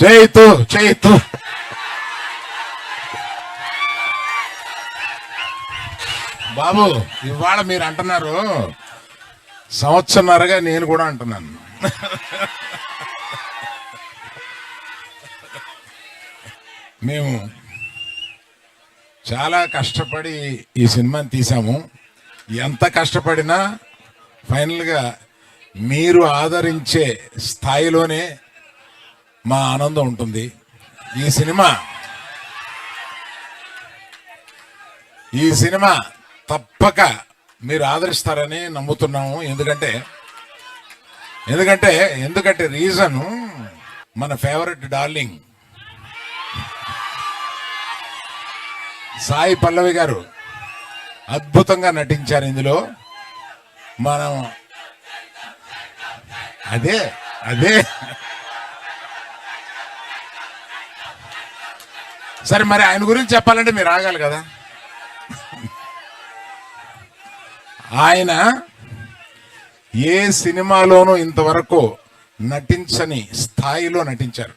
చైతు చైతు బాబు, ఇవాళ మీరు అంటున్నారు, సంవత్సరన్నరగా నేను కూడా అంటున్నాను. మేము చాలా కష్టపడి ఈ సినిమాని తీసాము. ఎంత కష్టపడినా ఫైనల్గా మీరు ఆదరించే స్థాయిలోనే మా ఆనందం ఉంటుంది. ఈ సినిమా తప్పక మీరు ఆదరిస్తారని నమ్ముతున్నాము. ఎందుకంటే రీజన్ మన ఫేవరెట్ డార్లింగ్ సాయి పల్లవి గారు అద్భుతంగా నటించారు ఇందులో. మనం అదే సరే, మరి ఆయన గురించి చెప్పాలంటే మీరు ఆగాలి కదా. ఆయన ఏ సినిమాలోనూ ఇంతవరకు నటించని స్థాయిలో నటించారు.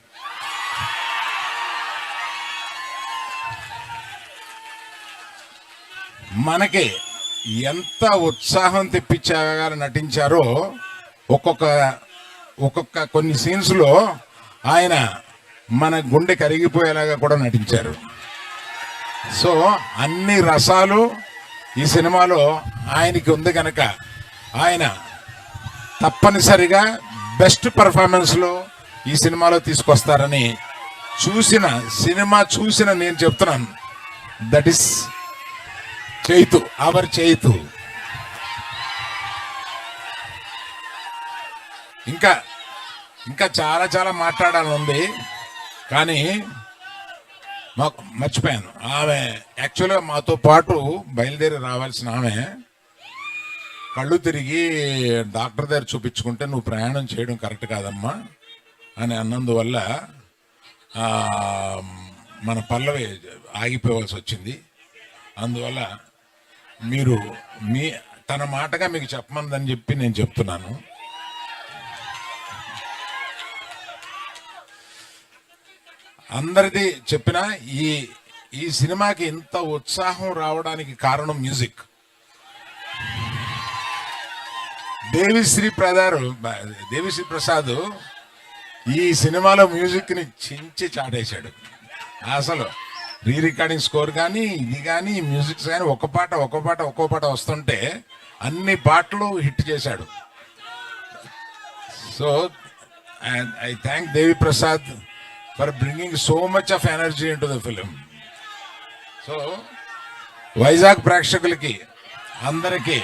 మనకి ఎంత ఉత్సాహం తెప్పించేగా నటించారో, ఒక్కొక్క కొన్ని సీన్స్ లో ఆయన మన గుండె కరిగిపోయేలాగా కూడా నటించారు. సో అన్ని రసాలు ఈ సినిమాలో ఆయనకి ఉంది కనుక ఆయన తప్పనిసరిగా బెస్ట్ పర్ఫార్మెన్స్ లో ఈ సినిమాలో తీసుకొస్తారని సినిమా చూసిన నేను చెప్తున్నాను. That is Chaitu, our Chaitu. ఇంకా చాలా చాలా మాట్లాడాలని ఉంది, కానీ మాకు మర్చిపోయాను. ఆమె యాక్చువల్గా మాతో పాటు బయలుదేరి రావాల్సిన ఆమె కళ్ళు తిరిగి డాక్టర్ దగ్గర చూపించుకుంటే నువ్వు ప్రయాణం చేయడం కరెక్ట్ కాదమ్మా అని అన్నందువల్ల మన పల్లవి ఆగిపోవాల్సి వచ్చింది. అందువల్ల మీరు తన మాటగా మీకు చెప్పమని చెప్పి నేను చెప్తున్నాను. అందరిది చెప్పిన ఈ సినిమాకి ఇంత ఉత్సాహం రావడానికి కారణం మ్యూజిక్. దేవిశ్రీ ప్రసాద్ ఈ సినిమాలో మ్యూజిక్ ని చించి చాటేశాడు. అసలు రీ రికార్డింగ్ స్కోర్ కానీ ఇది కానీ మ్యూజిక్స్ కానీ ఒక్కో పాట వస్తుంటే అన్ని పాటలు హిట్ చేశాడు. So I thank Devi Prasad for bringing so much of energy into the film. So Vizag ప్రేక్షకులకి అందరికీ,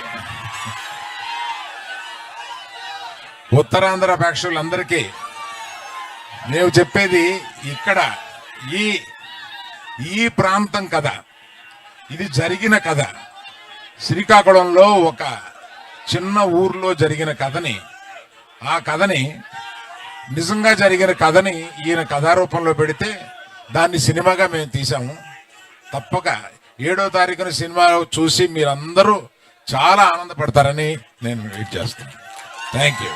ఉత్తరాంధ్ర ప్రేక్షకులందరికీ నేను చెప్పేది, ఇక్కడ ఈ ప్రాంతం కథ, ఇది జరిగిన కథ. శ్రీకాకుళంలో ఒక చిన్న ఊర్లో జరిగిన కథని, ఆ కథని నిజంగా జరిగిన కథని ఈయన కథారూపంలో పెడితే దాన్ని సినిమాగా మేము తీసాము. తప్పక 7వ తారీఖున సినిమా చూసి మీరందరూ చాలా ఆనందపడతారని నేను వెయిట్ చేస్తాను. Thank you.